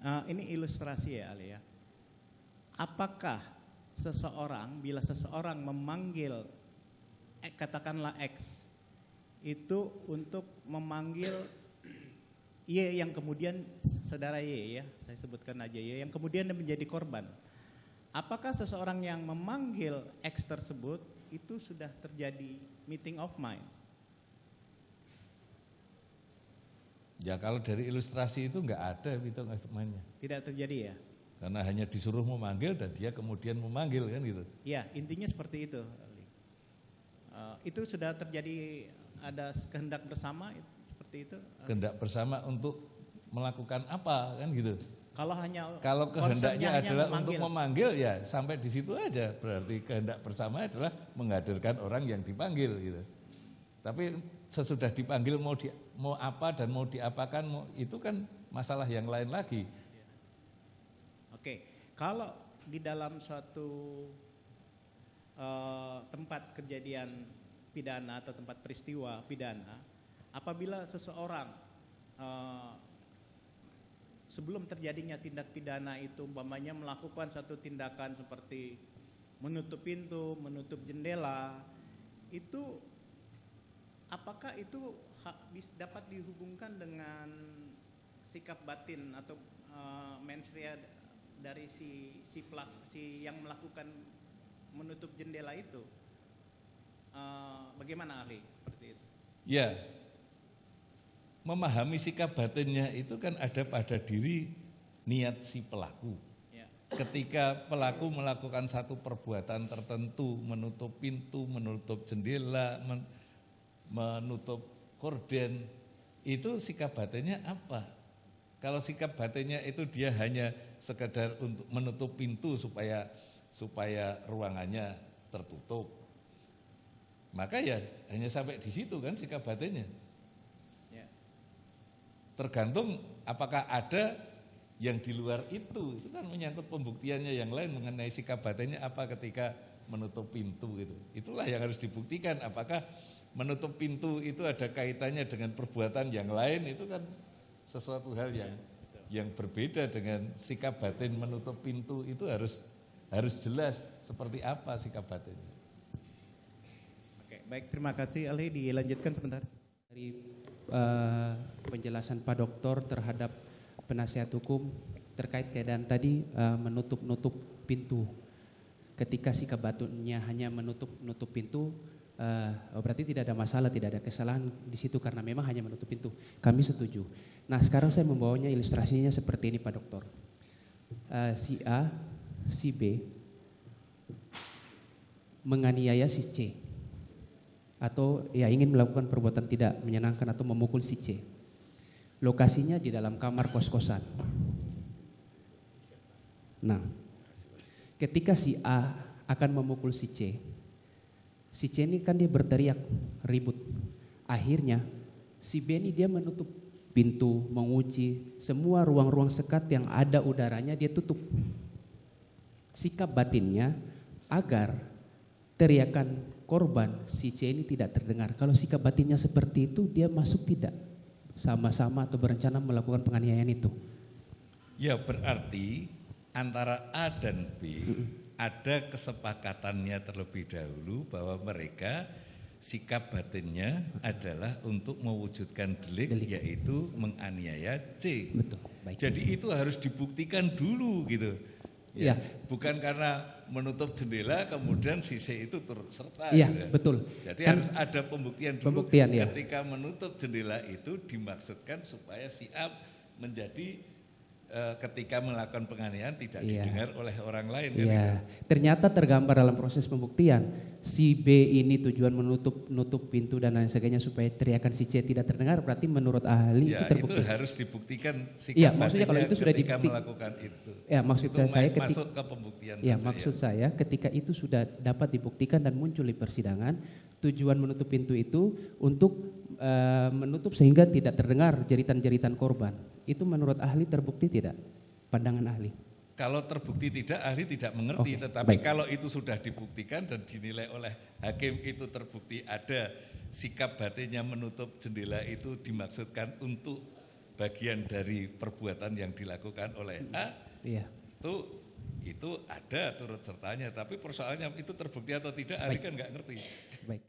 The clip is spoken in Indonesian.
Ini ilustrasi ya Ali ya. Apakah bila seseorang memanggil katakanlah X itu untuk memanggil Y yang kemudian saudara Y ya, saya sebutkan aja Y yang kemudian menjadi korban. Apakah seseorang yang memanggil X tersebut itu sudah terjadi meeting of mind? Ya kalau dari ilustrasi itu enggak ada meeting of mind-nya. Tidak terjadi ya? Karena hanya disuruh memanggil dan dia kemudian memanggil kan gitu. Ya, intinya seperti itu. Itu sudah terjadi, ada kehendak bersama seperti itu. Kehendak bersama untuk melakukan apa kan gitu. Kalau kehendaknya adalah untuk memanggil ya sampai di situ aja. Berarti kehendak bersama adalah menghadirkan orang yang dipanggil gitu. Tapi sesudah dipanggil mau apa dan mau diapakan itu kan masalah yang lain lagi. Oke, kalau di dalam suatu tempat kejadian pidana atau tempat peristiwa pidana, apabila seseorang sebelum terjadinya tindak pidana itu umpamanya melakukan satu tindakan seperti menutup pintu, menutup jendela, itu apakah itu dapat dihubungkan dengan sikap batin atau mens rea dari si yang melakukan menutup jendela itu? Bagaimana ahli seperti itu? Ya, memahami sikap batinnya itu kan ada pada diri niat si pelaku. Ya. Ketika pelaku melakukan satu perbuatan tertentu, menutup pintu, menutup jendela, menutup korden, itu sikap batinnya apa? Kalau sikap batinnya itu dia hanya sekedar untuk menutup pintu supaya ruangannya tertutup, maka ya hanya sampai di situ kan sikap batinnya. Ya. Tergantung apakah ada yang di luar itu kan menyangkut pembuktiannya yang lain mengenai sikap batinnya apa ketika menutup pintu gitu. Itulah yang harus dibuktikan, apakah menutup pintu itu ada kaitannya dengan perbuatan yang lain, itu kan sesuatu hal yang berbeda dengan sikap batin menutup pintu. Itu harus jelas seperti apa sikap batinnya. Oke, baik, terima kasih Ali, dilanjutkan sebentar. Dari penjelasan Pak Doktor terhadap penasihat hukum terkait keadaan tadi menutup pintu. Ketika sikap batinnya hanya menutup pintu, berarti tidak ada masalah, tidak ada kesalahan di situ karena memang hanya menutup pintu. Kami setuju. Nah, sekarang saya membawanya ilustrasinya seperti ini Pak Doktor. Si A, si B menganiaya si C atau ya ingin melakukan perbuatan tidak menyenangkan atau memukul si C. Lokasinya di dalam kamar kos-kosan. Nah, ketika si A akan memukul si C ini kan dia berteriak, ribut. Akhirnya si B ini dia menutup pintu, mengunci, semua ruang-ruang sekat yang ada udaranya dia tutup. Sikap batinnya agar teriakan korban si C ini tidak terdengar. Kalau sikap batinnya seperti itu, dia masuk tidak sama-sama atau berencana melakukan penganiayaan itu. Ya, berarti antara A dan B ada kesepakatannya terlebih dahulu bahwa mereka sikap batinnya adalah untuk mewujudkan delik. Yaitu menganiaya C. Betul. Baik. Jadi itu harus dibuktikan dulu gitu. Ya. Bukan karena menutup jendela kemudian si C itu turut serta. Iya, gitu. Betul. Jadi kan harus ada pembuktian dulu. Ketika menutup jendela itu dimaksudkan supaya si A menjadi ketika melakukan penganiayaan tidak didengar oleh orang lain. Kan gitu. Ternyata tergambar dalam proses pembuktian si B ini tujuan menutup pintu dan lain sebagainya supaya teriakan si C tidak terdengar, berarti menurut ahli itu terbukti. Itu harus dibuktikan sikap maksudnya kalau itu sudah ketika melakukan itu. Ya, maksud itu saya masuk ke pembuktian. Maksud saya ketika itu sudah dapat dibuktikan dan muncul di persidangan, tujuan menutup pintu itu untuk menutup sehingga tidak terdengar jeritan-jeritan korban. Itu menurut ahli terbukti tidak? Pandangan ahli. Kalau terbukti tidak, ahli tidak mengerti. Tetapi baik. Kalau itu sudah dibuktikan dan dinilai oleh hakim itu terbukti ada sikap batinnya menutup jendela itu dimaksudkan untuk bagian dari perbuatan yang dilakukan oleh A, Iya. itu ada turut sertanya. Tapi persoalannya itu terbukti atau tidak, ahli kan nggak ngerti. Baik.